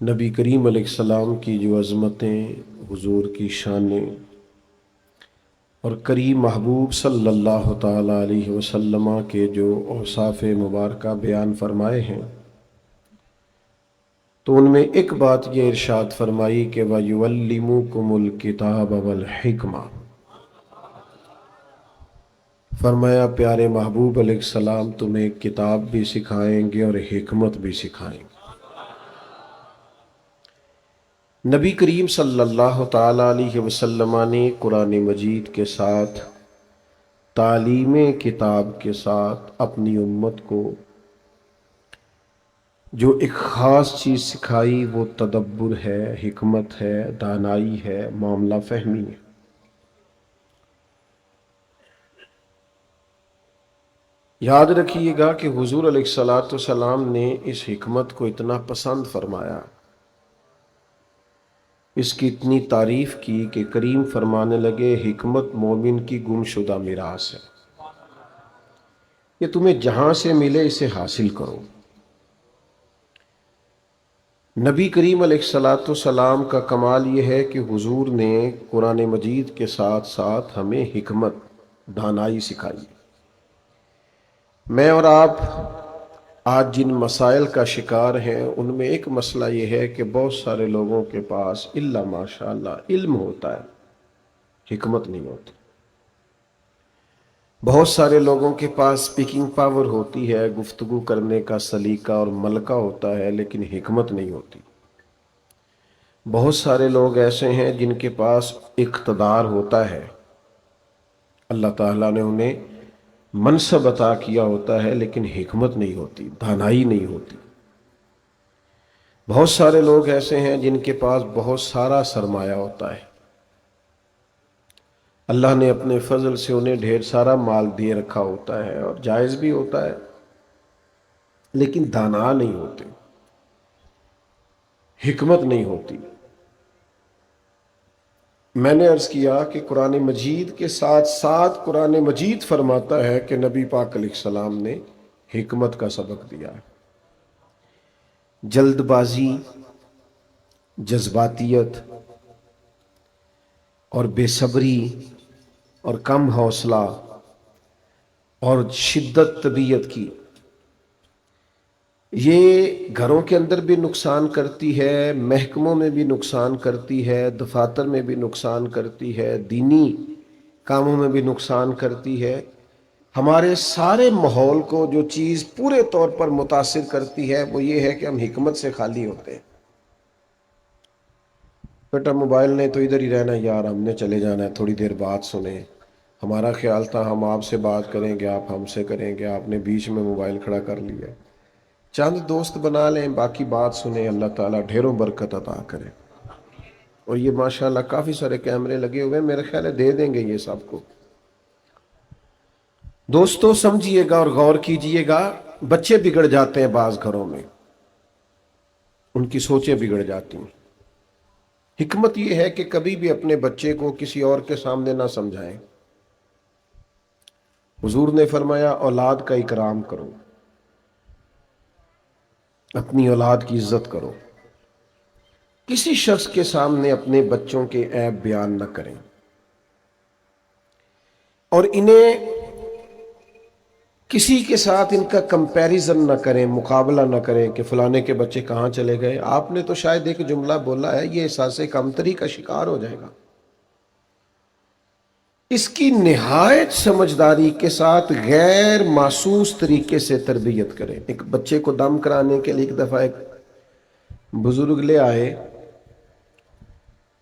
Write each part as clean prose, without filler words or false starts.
نبی کریم علیہ السلام کی جو عظمتیں، حضور کی شانیں اور کریم محبوب صلی اللہ تعالیٰ علیہ وسلم کے جو اوصاف مبارکہ بیان فرمائے ہیں، تو ان میں ایک بات یہ ارشاد فرمائی کہ وَيُعَلِّمُكُمُ الْكِتَابَ وَالْحِکْمَةَ، فرمایا پیارے محبوب علیہ السلام تمہیں کتاب بھی سکھائیں گے اور حکمت بھی سکھائیں گے۔ نبی کریم صلی اللہ تعالیٰ علیہ وسلم نے قرآن مجید کے ساتھ، تعلیم کتاب کے ساتھ اپنی امت کو جو ایک خاص چیز سکھائی وہ تدبر ہے، حکمت ہے، دانائی ہے، معاملہ فہمی ہے۔ یاد رکھیے گا کہ حضور علیہ الصلاۃ والسلام نے اس حکمت کو اتنا پسند فرمایا، اس کی اتنی تعریف کی کہ کریم فرمانے لگے حکمت مومن کی گم شدہ میراث ہے، یہ تمہیں جہاں سے ملے اسے حاصل کرو۔ نبی کریم علیہ الصلاۃ والسلام کا کمال یہ ہے کہ حضور نے قرآن مجید کے ساتھ ساتھ ہمیں حکمت، دانائی سکھائی۔ میں اور آپ آج جن مسائل کا شکار ہیں ان میں ایک مسئلہ یہ ہے کہ بہت سارے لوگوں کے پاس الا ماشاءاللہ علم ہوتا ہے، حکمت نہیں ہوتی۔ بہت سارے لوگوں کے پاس اسپیکنگ پاور ہوتی ہے، گفتگو کرنے کا سلیقہ اور ملکہ ہوتا ہے، لیکن حکمت نہیں ہوتی۔ بہت سارے لوگ ایسے ہیں جن کے پاس اقتدار ہوتا ہے، اللہ تعالیٰ نے انہیں منصب عطا کیا ہوتا ہے، لیکن حکمت نہیں ہوتی، دانائی نہیں ہوتی۔ بہت سارے لوگ ایسے ہیں جن کے پاس بہت سارا سرمایہ ہوتا ہے، اللہ نے اپنے فضل سے انہیں ڈھیر سارا مال دیے رکھا ہوتا ہے اور جائز بھی ہوتا ہے، لیکن دانا نہیں ہوتے، حکمت نہیں ہوتی۔ میں نے عرض کیا کہ قرآن مجید کے ساتھ ساتھ قرآن مجید فرماتا ہے کہ نبی پاک علیہ السلام نے حکمت کا سبق دیا ہے۔ جلد بازی، جذباتیت اور بے صبری اور کم حوصلہ اور شدت طبیعت کی، یہ گھروں کے اندر بھی نقصان کرتی ہے، محکموں میں بھی نقصان کرتی ہے، دفاتر میں بھی نقصان کرتی ہے، دینی کاموں میں بھی نقصان کرتی ہے۔ ہمارے سارے ماحول کو جو چیز پورے طور پر متاثر کرتی ہے وہ یہ ہے کہ ہم حکمت سے خالی ہوتے ہیں۔ بیٹا موبائل نے تو ادھر ہی رہنا یار، ہم نے چلے جانا ہے، تھوڑی دیر بات سنیں، ہمارا خیال تھا ہم آپ سے بات کریں گے، آپ ہم سے کریں گے، آپ نے بیچ میں موبائل کھڑا کر لیا۔ چند دوست بنا لیں، باقی بات سنیں، اللہ تعالیٰ ڈھیروں برکت عطا کرے۔ اور یہ ماشاءاللہ کافی سارے کیمرے لگے ہوئے ہیں، میرے خیال ہے دے دیں گے یہ سب کو۔ دوستو سمجھیے گا اور غور کیجئے گا، بچے بگڑ جاتے ہیں بعض گھروں میں، ان کی سوچیں بگڑ جاتی ہیں۔ حکمت یہ ہے کہ کبھی بھی اپنے بچے کو کسی اور کے سامنے نہ سمجھائیں۔ حضور نے فرمایا اولاد کا اکرام کرو، اپنی اولاد کی عزت کرو، کسی شخص کے سامنے اپنے بچوں کے عیب بیان نہ کریں، اور انہیں کسی کے ساتھ ان کا کمپیریزن نہ کریں، مقابلہ نہ کریں کہ فلانے کے بچے کہاں چلے گئے۔ آپ نے تو شاید ایک جملہ بولا ہے، یہ احساس کمتری کا شکار ہو جائے گا۔ اس کی نہایت سمجھداری کے ساتھ غیر محسوس طریقے سے تربیت کریں۔ ایک بچے کو دم کرانے کے لیے ایک دفعہ ایک بزرگ لے آئے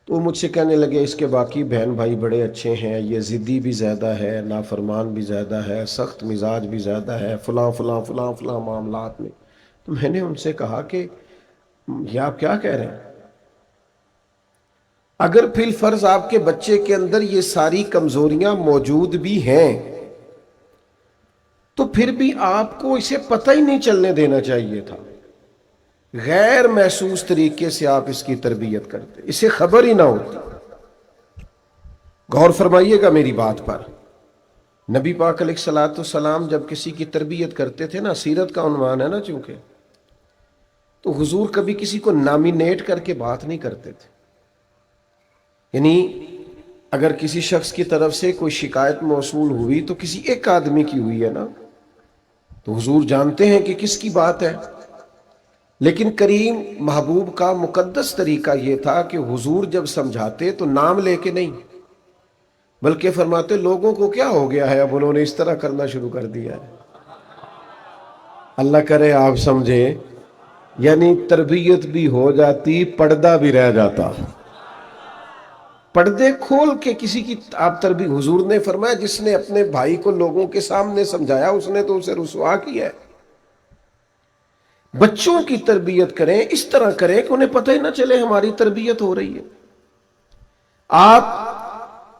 تو وہ مجھ سے کہنے لگے اس کے باقی بہن بھائی بڑے اچھے ہیں، یہ ضدی بھی زیادہ ہے، نافرمان بھی زیادہ ہے، سخت مزاج بھی زیادہ ہے، فلاں فلاں فلاں فلاں معاملات میں۔ تو میں نے ان سے کہا کہ یہ آپ کیا کہہ رہے ہیں؟ اگر فی الفرض آپ کے بچے کے اندر یہ ساری کمزوریاں موجود بھی ہیں تو پھر بھی آپ کو اسے پتہ ہی نہیں چلنے دینا چاہیے تھا۔ غیر محسوس طریقے سے آپ اس کی تربیت کرتے، اسے خبر ہی نہ ہوتی۔ غور فرمائیے گا میری بات پر۔ نبی پاک علیہ الصلوۃ والسلام جب کسی کی تربیت کرتے تھے نا، سیرت کا عنوان ہے نا چونکہ، تو حضور کبھی کسی کو نامینیٹ کر کے بات نہیں کرتے تھے. یعنی اگر کسی شخص کی طرف سے کوئی شکایت موصول ہوئی تو کسی ایک آدمی کی ہوئی ہے نا، تو حضور جانتے ہیں کہ کس کی بات ہے. لیکن کریم محبوب کا مقدس طریقہ یہ تھا کہ حضور جب سمجھاتے تو نام لے کے نہیں، بلکہ فرماتے لوگوں کو کیا ہو گیا ہے، اب انہوں نے اس طرح کرنا شروع کر دیا ہے. اللہ کرے آپ سمجھیں، یعنی تربیت بھی ہو جاتی، پردہ بھی رہ جاتا. پردے کھول کے کسی کی آپ تربیت، حضور نے فرمایا جس نے اپنے بھائی کو لوگوں کے سامنے سمجھایا اس نے تو اسے رسوا کیا ہے. بچوں کی تربیت کریں، اس طرح کریں کہ انہیں پتہ ہی نہ چلے ہماری تربیت ہو رہی ہے. آپ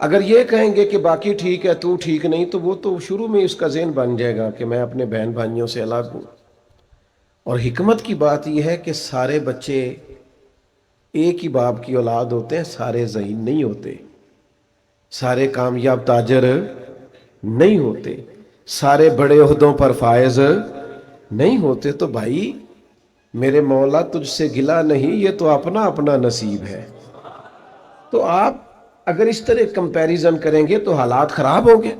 اگر یہ کہیں گے کہ باقی ٹھیک ہے تو ٹھیک نہیں، تو وہ تو شروع میں اس کا ذہن بن جائے گا کہ میں اپنے بہن بھائیوں سے الگ ہوں. اور حکمت کی بات یہ ہے کہ سارے بچے ایک ہی باپ کی اولاد ہوتے ہیں، سارے ذہین نہیں ہوتے، سارے کامیاب تاجر نہیں ہوتے، سارے بڑے عہدوں پر فائز نہیں ہوتے. تو بھائی میرے مولا تجھ سے گلہ نہیں، یہ تو اپنا اپنا نصیب ہے. تو آپ اگر اس طرح کمپیریزن کریں گے تو حالات خراب ہوں گے.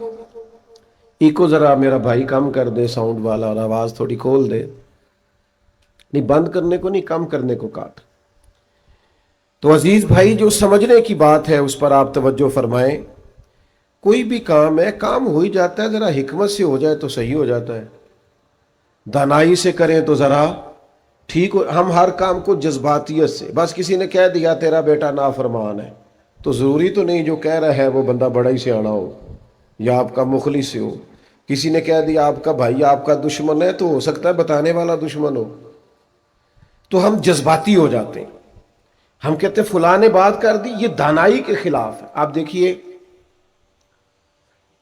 ایکو ذرا میرا بھائی کم کر دے ساؤنڈ والا، اور آواز تھوڑی کھول دے. نہیں بند کرنے کو نہیں، کم کرنے کو کاٹ. تو عزیز بھائی جو سمجھنے کی بات ہے اس پر آپ توجہ فرمائیں. کوئی بھی کام ہے، کام ہو ہی جاتا ہے، ذرا حکمت سے ہو جائے تو صحیح ہو جاتا ہے، دانائی سے کریں تو ذرا ٹھیک ہو. ہم ہر کام کو جذباتیت سے، بس کسی نے کہہ دیا تیرا بیٹا نافرمان ہے تو ضروری تو نہیں جو کہہ رہا ہے وہ بندہ بڑا ہی سیانا ہو یا آپ کا مخلص ہو. کسی نے کہہ دیا آپ کا بھائی آپ کا دشمن ہے تو ہو سکتا ہے بتانے والا دشمن ہو. تو ہم جذباتی ہو جاتے ہیں، ہم کہتے ہیں فلاں نے بات کر دی، یہ دانائی کے خلاف ہے. آپ دیکھیے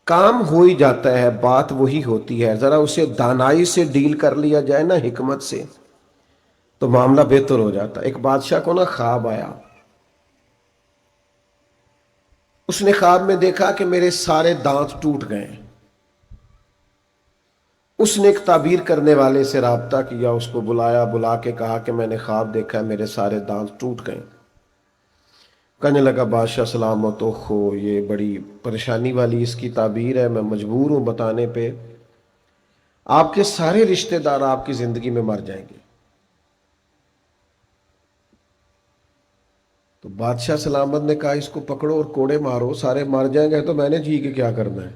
کام ہو ہی جاتا ہے، بات وہی ہوتی ہے، ذرا اسے دانائی سے ڈیل کر لیا جائے نا، حکمت سے، تو معاملہ بہتر ہو جاتا. ایک بادشاہ کو نا خواب آیا، اس نے خواب میں دیکھا کہ میرے سارے دانت ٹوٹ گئے. اس نے ایک تعبیر کرنے والے سے رابطہ کیا، اس کو بلایا، بلا کے کہا کہ میں نے خواب دیکھا ہے میرے سارے دانت ٹوٹ گئے. کہنے لگا بادشاہ سلامت، ہو یہ بڑی پریشانی والی اس کی تعبیر ہے، میں مجبور ہوں بتانے پہ. آپ کے سارے رشتہ دار آپ کی زندگی میں مر جائیں گے. تو بادشاہ سلامت نے کہا اس کو پکڑو اور کوڑے مارو، سارے مر جائیں گے تو میں نے جی کے کیا کرنا ہے.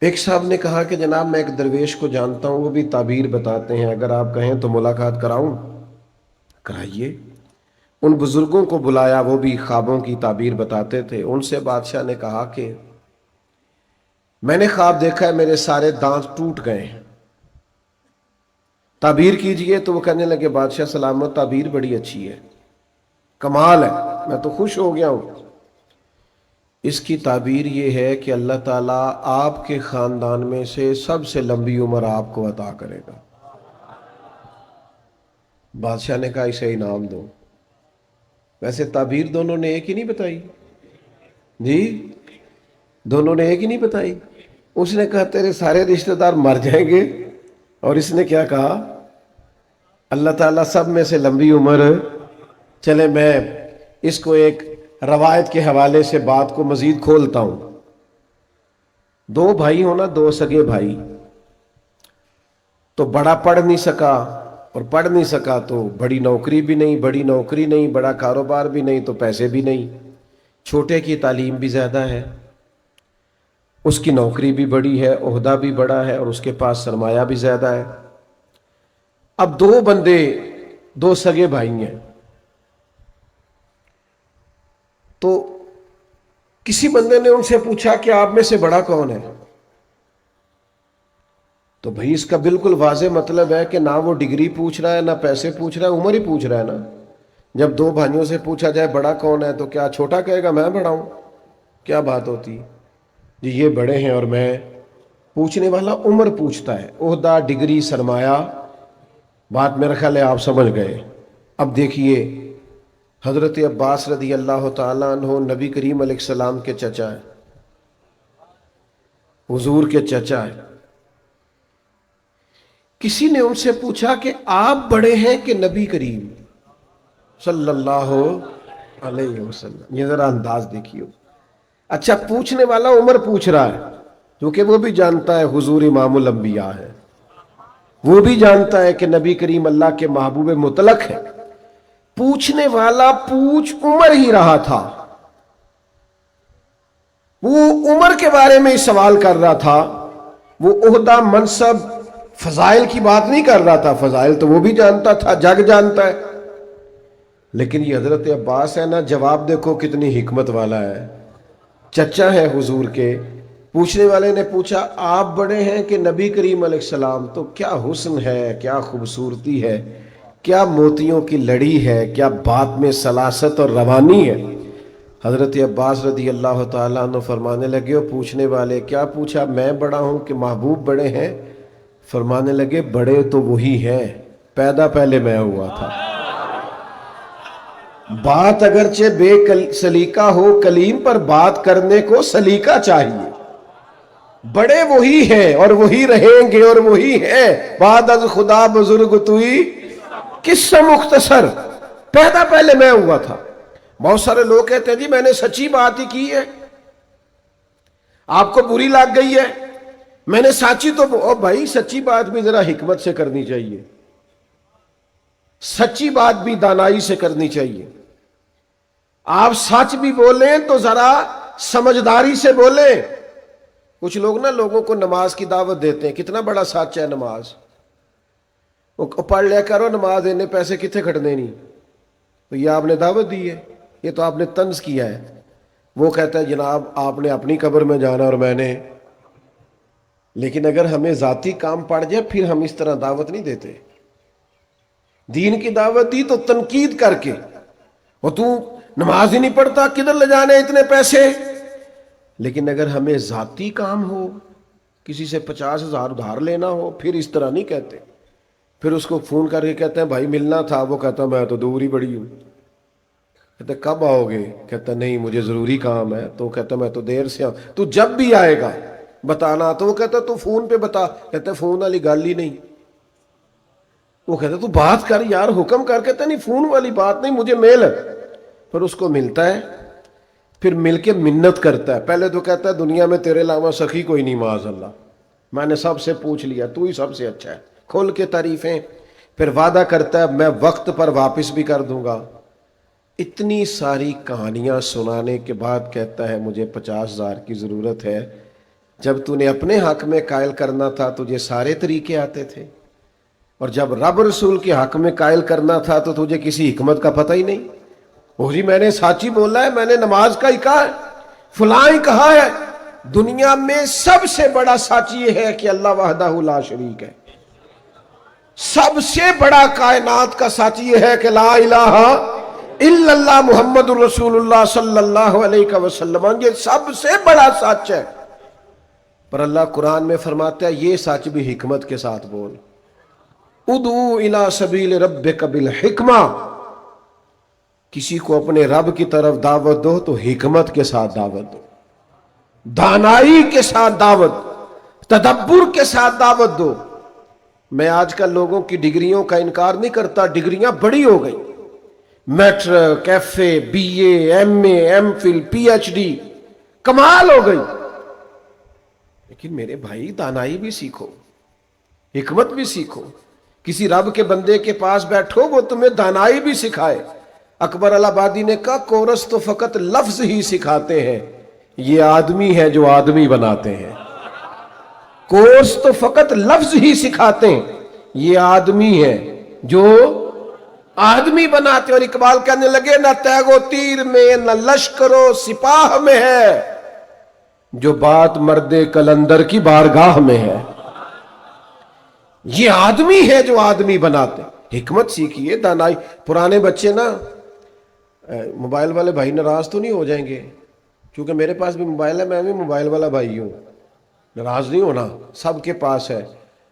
ایک صاحب نے کہا کہ جناب میں ایک درویش کو جانتا ہوں، وہ بھی تعبیر بتاتے ہیں، اگر آپ کہیں تو ملاقات کراؤں. کرائیے. ان بزرگوں کو بلایا، وہ بھی خوابوں کی تعبیر بتاتے تھے. ان سے بادشاہ نے کہا کہ میں نے خواب دیکھا ہے میرے سارے دانت ٹوٹ گئے ہیں، تعبیر کیجئے. تو وہ کہنے لگے بادشاہ سلامت تعبیر بڑی اچھی ہے، کمال ہے، میں تو خوش ہو گیا ہوں. اس کی تعبیر یہ ہے کہ اللہ تعالیٰ آپ کے خاندان میں سے سب سے لمبی عمر آپ کو عطا کرے گا. بادشاہ نے کہا اسے انعام دو. ویسے تعبیر دونوں نے ایک ہی نہیں بتائی جی، دونوں نے ایک ہی نہیں بتائی. اس نے کہا تیرے سارے رشتہ دار مر جائیں گے، اور اس نے کیا کہا اللہ تعالیٰ سب میں سے لمبی عمر. چلے میں اس کو ایک روایت کے حوالے سے بات کو مزید کھولتا ہوں. دو بھائی ہونا، دو سگے بھائی، تو بڑا پڑھ نہیں سکا، اور پڑھ نہیں سکا تو بڑی نوکری بھی نہیں، بڑی نوکری نہیں، بڑا کاروبار بھی نہیں تو پیسے بھی نہیں. چھوٹے کی تعلیم بھی زیادہ ہے، اس کی نوکری بھی بڑی ہے، عہدہ بھی بڑا ہے، اور اس کے پاس سرمایہ بھی زیادہ ہے. اب دو بندے، دو سگے بھائی ہیں، تو کسی بندے نے ان سے پوچھا کہ آپ میں سے بڑا کون ہے؟ تو بھائی اس کا بالکل واضح مطلب ہے کہ نہ وہ ڈگری پوچھ رہا ہے، نہ پیسے پوچھ رہا ہے، عمر ہی پوچھ رہا ہے نا. جب دو بھائیوں سے پوچھا جائے بڑا کون ہے تو کیا چھوٹا کہے گا میں بڑا ہوں؟ کیا بات ہوتی جی، یہ بڑے ہیں اور میں. پوچھنے والا عمر پوچھتا ہے، عہدہ، ڈگری، سرمایہ. بات میرا خیال ہے آپ سمجھ گئے. اب دیکھیے حضرت عباس رضی اللہ تعالیٰ عنہ نبی کریم علیہ السلام کے چچا ہے، حضور کے چچا ہے. کسی نے ان سے پوچھا کہ آپ بڑے ہیں کہ نبی کریم صلی اللہ علیہ وسلم؟ یہ ذرا انداز دیکھیے. اچھا پوچھنے والا عمر پوچھ رہا ہے کیونکہ وہ بھی جانتا ہے حضور امام الانبیاء ہے، وہ بھی جانتا ہے کہ نبی کریم اللہ کے محبوب مطلق ہے. پوچھنے والا پوچھ عمر ہی رہا تھا، وہ عمر کے بارے میں ہی سوال کر رہا تھا. وہ عہدہ منصب فضائل کی بات نہیں کر رہا تھا، فضائل تو وہ بھی جانتا تھا، جگ جانتا ہے. لیکن یہ حضرت عباس ہے نا، جواب دیکھو کتنی حکمت والا ہے. چچا ہے حضور کے. پوچھنے والے نے پوچھا آپ بڑے ہیں کہ نبی کریم علیہ السلام؟ تو کیا حسن ہے، کیا خوبصورتی ہے، کیا موتیوں کی لڑی ہے، کیا بات میں سلاست اور روانی ہے. حضرت عباس رضی اللہ تعالیٰ عنہ فرمانے لگے، اور پوچھنے والے کیا پوچھا، میں بڑا ہوں کہ محبوب بڑے ہیں؟ فرمانے لگے بڑے تو وہی ہیں، پیدا پہلے میں ہوا تھا. بات اگرچہ بے سلیقہ ہو کلیم، پر بات کرنے کو سلیقہ چاہیے. بڑے وہی ہیں اور وہی رہیں گے اور وہی ہیں، بعد از خدا بزرگ توئی قصہ مختصر، پیدا پہلے میں ہوا تھا. بہت سارے لوگ کہتے ہیں جی میں نے سچی بات ہی کی ہے، آپ کو بری لگ گئی ہے، میں نے سچی تو بھائی سچی بات بھی ذرا حکمت سے کرنی چاہیے، سچی بات بھی دانائی سے کرنی چاہیے. آپ سچ بھی بولیں تو ذرا سمجھداری سے بولیں. کچھ لوگ نا لوگوں کو نماز کی دعوت دیتے ہیں، کتنا بڑا سچ ہے نماز، پڑھ لیا کرو نماز، دینے پیسے کتنے کھٹنے نہیں. تو یہ آپ نے دعوت دی ہے، یہ تو آپ نے طنز کیا ہے. وہ کہتا ہے جناب آپ نے اپنی قبر میں جانا اور میں نے. لیکن اگر ہمیں ذاتی کام پڑ جائے پھر ہم اس طرح دعوت نہیں دیتے. دین کی دعوت دی تو تنقید کر کے، وہ تو نماز ہی نہیں پڑھتا، کدھر لے جانے اتنے پیسے. لیکن اگر ہمیں ذاتی کام ہو، کسی سے 50,000 ادھار لینا ہو، پھر اس طرح نہیں کہتے. پھر اس کو فون کر کے کہتے ہیں بھائی ملنا تھا، وہ کہتا میں تو دور ہی بڑی ہوں. کہتے کب آؤ گے؟ کہتا نہیں مجھے ضروری کام ہے. تو کہتا میں تو دیر سے آؤں. تو جب بھی آئے گا بتانا. تو وہ کہتا تو فون پہ بتا. کہتا فون والی گل ہی نہیں. وہ کہتا تو بات کر یار، حکم کر. کہتا نہیں فون والی بات نہیں، مجھے میل ہے. پھر اس کو ملتا ہے، پھر مل کے منت کرتا ہے. پہلے تو کہتا ہے دنیا میں تیرے علاوہ سخی کوئی نہیں معاذ اللہ، میں نے سب سے پوچھ لیا، تو ہی سب سے اچھا ہے، کھول کے تعریفیں. پھر وعدہ کرتا ہے میں وقت پر واپس بھی کر دوں گا. اتنی ساری کہانیاں سنانے کے بعد کہتا ہے مجھے 50,000 کی ضرورت ہے. جب تو نے اپنے حق میں قائل کرنا تھا تجھے سارے طریقے آتے تھے، اور جب رب رسول کے حق میں قائل کرنا تھا تو تجھے کسی حکمت کا پتہ ہی نہیں. وہ جی میں نے سچی بولا ہے، میں نے نماز کا ہی کہا ہے، فلاں ہی کہا ہے. دنیا میں سب سے بڑا سچ یہ ہے کہ اللہ وحدہ لا شریک ہے. سب سے بڑا کائنات کا سچ یہ ہے کہ لا الہ الا اللہ محمد الرسول اللہ صلی اللہ علیہ وسلم. یہ سب سے بڑا سچ ہے. پر اللہ قرآن میں فرماتا ہے یہ سچ بھی حکمت کے ساتھ بول. ادعو الی سبیل ربک بالحکمہ، کسی کو اپنے رب کی طرف دعوت دو تو حکمت کے ساتھ دعوت دو، دانائی کے ساتھ دعوت، تدبر کے ساتھ دعوت دو. میں آج کل لوگوں کی ڈگریوں کا انکار نہیں کرتا، ڈگریاں بڑی ہو گئی، matric, F A, B A, M A, M Phil, P H D, کمال ہو گئی. لیکن میرے بھائی دانائی بھی سیکھو، حکمت بھی سیکھو. کسی رب کے بندے کے پاس بیٹھو وہ تمہیں دانائی بھی سکھائے. اکبر الہبادی نے کہا کورس تو فقط لفظ ہی سکھاتے ہیں، یہ آدمی ہے جو آدمی بناتے ہیں. کورس تو فقط لفظ ہی سکھاتے ہیں، یہ آدمی ہے جو آدمی بناتے. اور اقبال کہنے لگے نہ تیغ و تیر میں نہ لشکر و سپاہ میں ہے، جو بات مرد کلندر کی بارگاہ میں ہے. یہ آدمی ہے جو آدمی بناتے. حکمت سیکھیے، دانائی. پرانے بچے نا، موبائل والے بھائی ناراض تو نہیں ہو جائیں گے کیونکہ میرے پاس بھی موبائل ہے، میں بھی موبائل والا بھائی ہوں. ناراض نہیں ہونا، سب کے پاس ہے.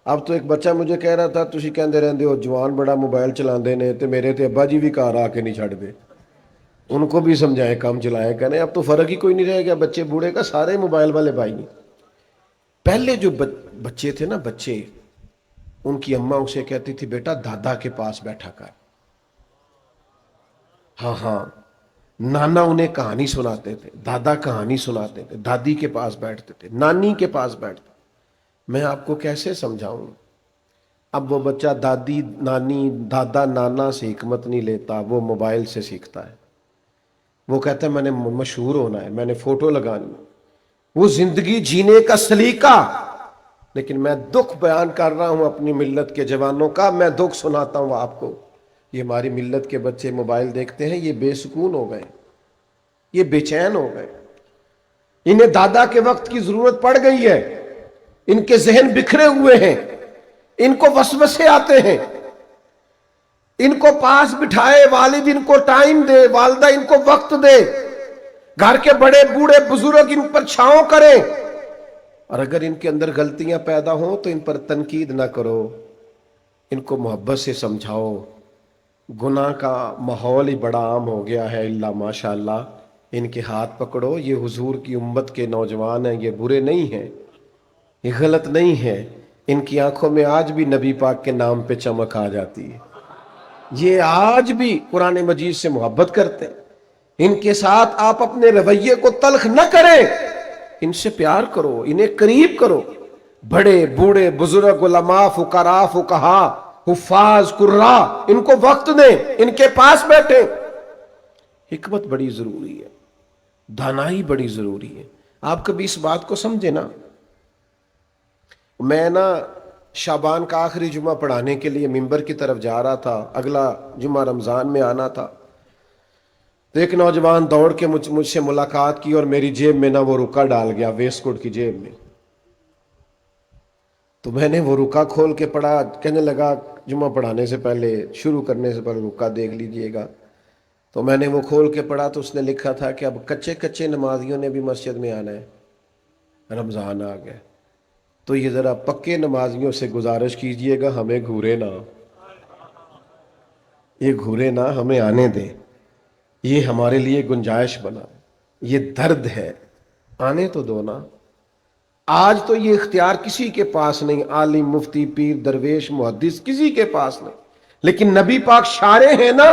اب تو ایک بچہ مجھے کہہ رہا تھا تسی کہندے رہندے ہو جوان بڑا موبائل چلاندے نے تے میرے تے ابا جی بھی گھر آ کے نہیں چھڑ دے. ان کو بھی سمجھائیں کم چلائیں. کہنے اب تو فرق ہی کوئی نہیں رہ گیا، بچے بوڑھے کا سارے موبائل والے بھائی. پہلے جو بچے تھے نا، بچے ان کی اماں اسے کہتی تھی بیٹا دادا کے پاس بیٹھا کر. ہاں ہاں، نانا انہیں کہانی سناتے تھے، دادا کہانی سناتے تھے، دادی کے پاس بیٹھتے تھے، نانی کے پاس بیٹھتے. میں آپ کو کیسے سمجھاؤں؟ اب وہ بچہ دادی نانی دادا نانا سے حکمت نہیں لیتا، وہ موبائل سے سیکھتا ہے. وہ کہتا ہے میں نے مشہور ہونا ہے، میں نے فوٹو لگانی. وہ زندگی جینے کا سلیقہ. لیکن میں دکھ بیان کر رہا ہوں اپنی ملت کے جوانوں کا، میں دکھ سناتا ہوں آپ کو. یہ ہماری ملت کے بچے موبائل دیکھتے ہیں، یہ بے سکون ہو گئے، یہ بے چین ہو گئے. انہیں دادا کے وقت کی ضرورت پڑ گئی ہے. ان کے ذہن بکھرے ہوئے ہیں، ان کو وسوسے آتے ہیں. ان کو پاس بٹھائے، والد ان کو ٹائم دے، والدہ ان کو وقت دے، گھر کے بڑے بوڑھے بزرگ ان پر چھاؤں کریں. اور اگر ان کے اندر غلطیاں پیدا ہوں تو ان پر تنقید نہ کرو، ان کو محبت سے سمجھاؤ. گناہ کا ماحول ہی بڑا عام ہو گیا ہے، اللہ ماشاء اللہ. ان کے ہاتھ پکڑو، یہ حضور کی امت کے نوجوان ہیں، یہ برے نہیں ہیں، یہ غلط نہیں ہے. ان کی آنکھوں میں آج بھی نبی پاک کے نام پہ چمک آ جاتی ہے. یہ آج بھی قرآن مجید سے محبت کرتے ہیں. ان کے ساتھ آپ اپنے رویے کو تلخ نہ کریں، ان سے پیار کرو، انہیں قریب کرو. بڑے بوڑھے بزرگ علماء فقراء فقہا حفاظ قراء ان کو وقت دیں، ان کے پاس بیٹھیں. حکمت بڑی ضروری ہے، دانائی بڑی ضروری ہے. آپ کبھی اس بات کو سمجھے نا. میں شعبان کا آخری جمعہ پڑھانے کے لیے ممبر کی طرف جا رہا تھا، اگلا جمعہ رمضان میں آنا تھا. تو ایک نوجوان دوڑ کے مجھ سے ملاقات کی اور میری جیب میں وہ رکا ڈال گیا، ویسٹ کوٹ کی جیب میں. تو میں نے وہ رکا کھول کے پڑھا. کہنے لگا جمعہ پڑھانے سے پہلے، شروع کرنے سے پہلے رکا دیکھ لیجئے گا. تو میں نے وہ کھول کے پڑھا تو اس نے لکھا تھا کہ اب کچے کچے نمازیوں نے بھی مسجد میں آنا ہے، رمضان آ گیا. تو یہ ذرا پکے نمازیوں سے گزارش کیجئے گا ہمیں گھورے نہ، یہ گھورے نہ، ہمیں آنے دیں. یہ ہمارے لیے گنجائش بنا، یہ درد ہے، آنے تو دو نا. آج تو یہ اختیار کسی کے پاس نہیں، عالم مفتی پیر درویش محدث کسی کے پاس نہیں. لیکن نبی پاک شارع ہیں نا.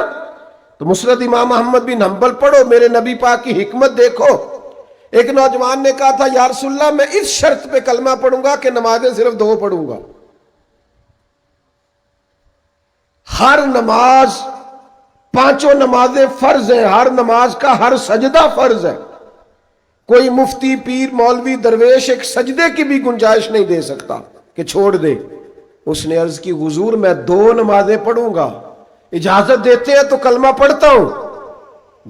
تو مسند امام احمد بن حنبل پڑھو، میرے نبی پاک کی حکمت دیکھو. ایک نوجوان نے کہا تھا یا رسول اللہ میں اس شرط پہ کلمہ پڑھوں گا کہ نمازیں صرف 2 پڑھوں گا. ہر نماز 5 نمازیں فرض ہیں، ہر نماز کا ہر سجدہ فرض ہے. کوئی مفتی پیر مولوی درویش ایک سجدے کی بھی گنجائش نہیں دے سکتا کہ چھوڑ دے. اس نے عرض کی حضور میں 2 نمازیں پڑھوں گا، اجازت دیتے ہیں تو کلمہ پڑھتا ہوں.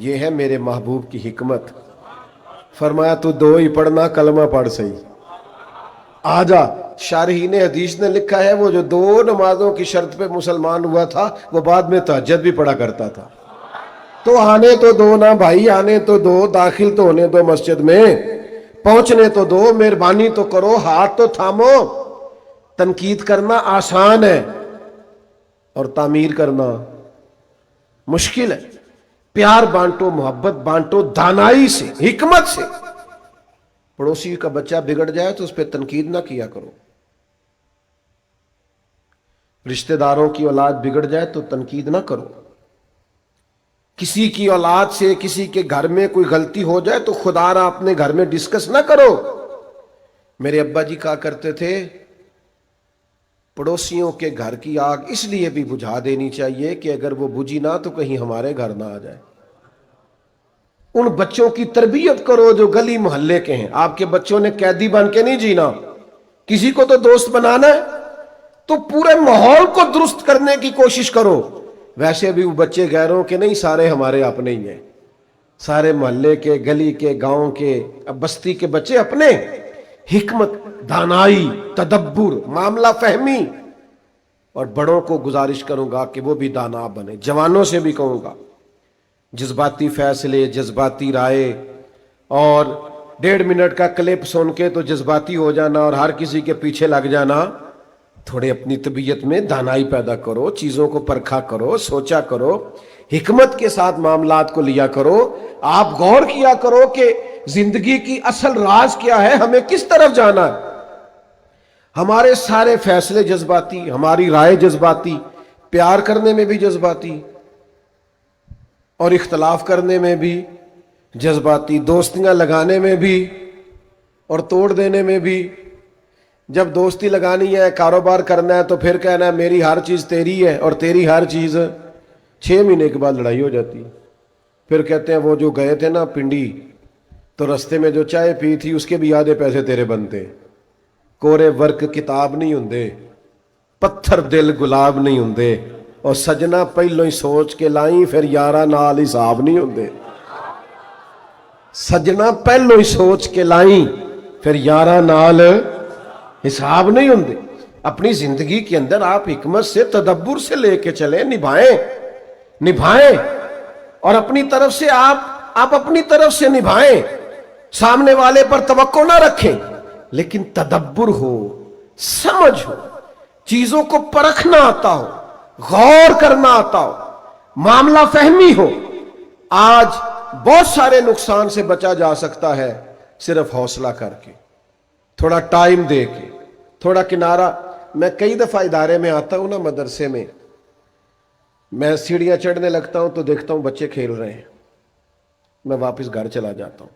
یہ ہے میرے محبوب کی حکمت. فرمایا تو 2 ہی پڑھنا، کلمہ پڑھ صحیح. آجا شارحین حدیث نے لکھا ہے وہ جو 2 نمازوں کی شرط پہ مسلمان ہوا تھا وہ بعد میں تہجد بھی پڑھا کرتا تھا. تو آنے تو 2 نا بھائی، آنے تو 2، داخل تو ہونے دو مسجد میں، پہنچنے تو دو، مہربانی تو کرو، ہاتھ تو تھامو. تنقید کرنا آسان ہے اور تعمیر کرنا مشکل ہے. پیار بانٹو، محبت بانٹو، دانائی سے، حکمت سے. پڑوسی کا بچہ بگڑ جائے تو اس پہ تنقید نہ کیا کرو. رشتہ داروں کی اولاد بگڑ جائے تو تنقید نہ کرو. کسی کی اولاد سے کسی کے گھر میں کوئی غلطی ہو جائے تو خدا را اپنے گھر میں ڈسکس نہ کرو. میرے ابا جی کہا کرتے تھے پڑوسیوں کے گھر کی آگ اس لیے بھی بجھا دینی چاہیے کہ اگر وہ بجھی نہ تو کہیں ہمارے گھر نہ آ جائے. ان بچوں کی تربیت کرو جو گلی محلے کے ہیں. آپ کے بچوں نے قیدی بن کے نہیں جینا، کسی کو تو دوست بنانا ہے، تو پورے ماحول کو درست کرنے کی کوشش کرو. ویسے بھی وہ بچے غیروں کے نہیں، سارے ہمارے اپنے ہی ہیں. سارے محلے کے، گلی کے، گاؤں کے، بستی کے بچے اپنے. حکمت، دانائی، تدبر، معاملہ فہمی. اور بڑوں کو گزارش کروں گا کہ وہ بھی دانا بنے. جوانوں سے بھی کہوں گا جذباتی فیصلے، جذباتی رائے اور 1.5 منٹ کا کلپ سن کے تو جذباتی ہو جانا اور ہر کسی کے پیچھے لگ جانا. تھوڑے اپنی طبیعت میں دانائی پیدا کرو، چیزوں کو پرکھا کرو، سوچا کرو، حکمت کے ساتھ معاملات کو لیا کرو. آپ غور کیا کرو کہ زندگی کی اصل راز کیا ہے، ہمیں کس طرف جانا ہے. ہمارے سارے فیصلے جذباتی، ہماری رائے جذباتی، پیار کرنے میں بھی جذباتی اور اختلاف کرنے میں بھی جذباتی، دوستیاں لگانے میں بھی اور توڑ دینے میں بھی۔ جب دوستی لگانی ہے، کاروبار کرنا ہے، تو پھر کہنا ہے میری ہر چیز تیری ہے اور تیری ہر چیز، 6 مہینے کے بعد لڑائی ہو جاتی ہے۔ پھر کہتے ہیں وہ جو گئے تھے نا پنڈی، تو رستے میں جو چائے پی تھی اس کے بھی آدھے پیسے تیرے بنتے۔ کورے ورک کتاب نہیں ہوندے، پتھر دل گلاب نہیں ہوندے، اور سجنا پہلو ہی سوچ کے لائیں پھر یارہ نال حساب نہیں ہوندے۔ سجنا پہلو ہی سوچ کے لائیں پھر یارہ نال حساب نہیں ہوندے۔ اپنی زندگی کے اندر آپ حکمت سے، تدبر سے لے کے چلیں، نبھائیں، اور اپنی طرف سے آپ اپنی طرف سے نبھائیں، سامنے والے پر توقع نہ رکھیں، لیکن تدبر ہو، سمجھ ہو، چیزوں کو پرکھنا آتا ہو، غور کرنا آتا ہو، معاملہ فہمی ہو۔ آج بہت سارے نقصان سے بچا جا سکتا ہے صرف حوصلہ کر کے، تھوڑا ٹائم دے کے، تھوڑا کنارہ۔ میں کئی دفعہ ادارے میں آتا ہوں نا، مدرسے میں، میں سیڑھیاں چڑھنے لگتا ہوں تو دیکھتا ہوں بچے کھیل رہے ہیں، میں واپس گھر چلا جاتا ہوں۔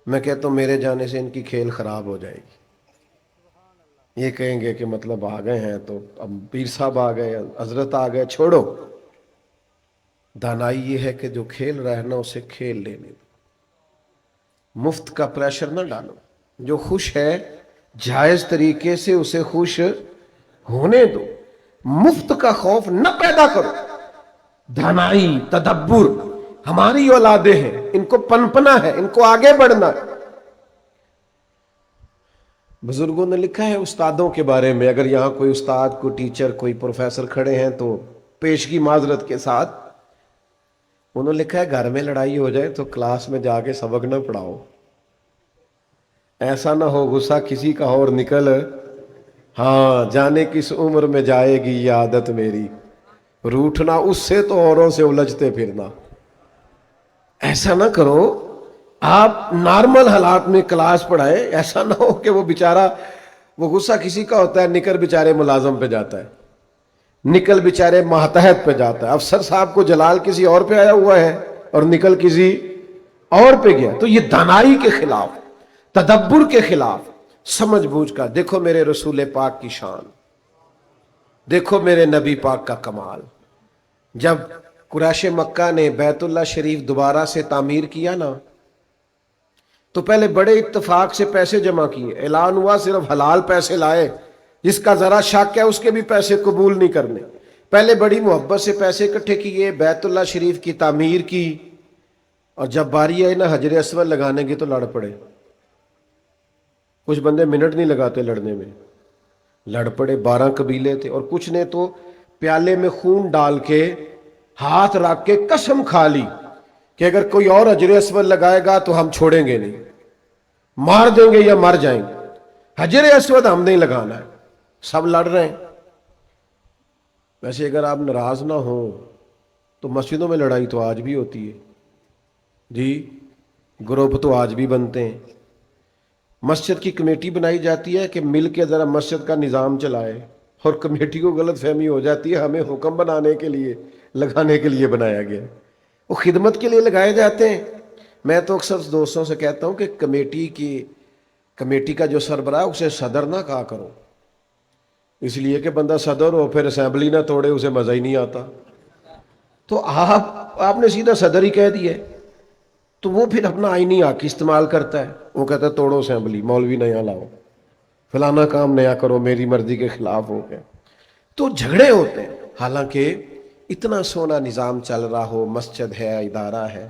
میں کہتا ہوں میرے جانے سے ان کی کھیل خراب ہو جائے گی، یہ کہیں گے کہ مطلب آ گئے ہیں تو اب پیر صاحب آ گئے، حضرت آ گئے، چھوڑو۔ دانائی یہ ہے کہ جو کھیل رہا ہے نا اسے کھیل لینے دو، مفت کا پریشر نہ ڈالو، جو خوش ہے جائز طریقے سے اسے خوش ہونے دو، مفت کا خوف نہ پیدا کرو۔ دانائی، تدبر ہماری اولادیں ہیں، ان کو پنپنا ہے، ان کو آگے بڑھنا ہے۔ بزرگوں نے لکھا ہے استادوں کے بارے میں، اگر یہاں کوئی استاد، کوئی ٹیچر، کوئی پروفیسر کھڑے ہیں تو پیشگی معذرت کے ساتھ، انہوں نے لکھا ہے گھر میں لڑائی ہو جائے تو کلاس میں جا کے سبق نہ پڑھاؤ، ایسا نہ ہو غصہ کسی کا اور نکل، ہاں جانے کس عمر میں جائے گی یہ عادت میری، روٹھنا اس سے تو اوروں سے الجھتے پھرنا۔ ایسا نہ کرو، آپ نارمل حالات میں کلاس پڑھائے، ایسا نہ ہو کہ وہ بیچارہ، وہ غصہ کسی کا ہوتا ہے، نکل بیچارے ملازم پہ جاتا ہے، نکل بیچارے ماتحت پہ جاتا ہے، افسر صاحب کو جلال کسی اور پہ آیا ہوا ہے اور نکل کسی اور پہ گیا۔ تو یہ دانائی کے خلاف، تدبر کے خلاف، سمجھ بوجھ کا۔ دیکھو میرے رسول پاک کی شان، دیکھو میرے نبی پاک کا کمال۔ جب قریش مکہ نے بیت اللہ شریف دوبارہ سے تعمیر کیا نا، تو پہلے بڑے اتفاق سے پیسے جمع کیے، اعلان ہوا صرف حلال پیسے لائے، جس کا ذرا شک ہے اس کے بھی پیسے قبول نہیں کرنے۔ پہلے بڑی محبت سے پیسے اکٹھے کیے، بیت اللہ شریف کی تعمیر کی، اور جب باری آئی نا حجر اسود لگانے کی تو لڑ پڑے۔ کچھ بندے منٹ نہیں لگاتے لڑنے میں، لڑ پڑے۔ 12 قبیلے تھے، اور کچھ نے تو پیالے میں خون ڈال کے ہاتھ رکھ کے قسم کھا لی کہ اگر کوئی اور حجر اسود لگائے گا تو ہم چھوڑیں گے نہیں، مار دیں گے یا مر جائیں گے، حجر اسود ہم نہیں لگانا ہے۔ سب لڑ رہے ہیں۔ ویسے اگر آپ ناراض نہ ہو تو مسجدوں میں لڑائی تو آج بھی ہوتی ہے جی، گروپ تو آج بھی بنتے ہیں۔ مسجد کی کمیٹی بنائی جاتی ہے کہ مل کے ذرا مسجد کا نظام چلائے، اور کمیٹی کو غلط فہمی ہو جاتی ہے ہمیں حکم بنانے کے لیے، لگانے کے لیے بنایا گیا، وہ خدمت کے لیے لگائے جاتے ہیں۔ میں تو اکثر دوستوں سے کہتا ہوں کہ کمیٹی کا جو سربراہ اسے صدر نہ کہا کرو، اس لیے کہ بندہ صدر ہو پھر اسمبلی نہ توڑے، اسے مزہ ہی نہیں آتا۔ تو آپ نے سیدھا صدر ہی کہہ دیا، تو وہ پھر اپنا آئینی حق استعمال کرتا ہے، وہ کہتا ہے توڑو اسمبلی، مولوی نیا لاؤ، فلانا کام نیا کرو، میری مرضی کے خلاف ہو گیا۔ تو جھگڑے ہوتے ہیں، حالانکہ اتنا سونا نظام چل رہا ہو، مسجد ہے، ادارہ ہے،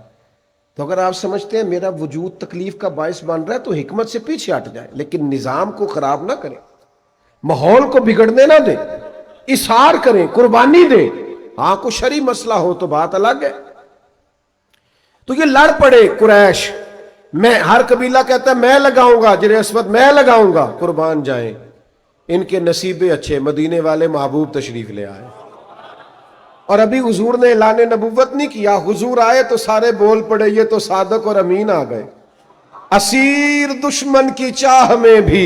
تو اگر آپ سمجھتے ہیں میرا وجود تکلیف کا باعث بن رہا ہے تو حکمت سے پیچھے ہٹ جائے، لیکن نظام کو خراب نہ کریں، ماحول کو بگڑنے نہ دیں، اثار کریں، قربانی دیں۔ ہاں کوئی شرعی مسئلہ ہو تو بات الگ ہے۔ تو یہ لڑ پڑے قریش، میں ہر قبیلہ کہتا ہے میں لگاؤں گا حجر اسود، میں لگاؤں گا، قربان جائیں، ان کے نصیبے اچھے، مدینے والے محبوب تشریف لے آئے۔ اور ابھی حضور نے اعلان نبوت نہیں کیا، حضور آئے تو سارے بول پڑے یہ تو صادق اور امین آ گئے۔ اسیر دشمن کی چاہ میں بھی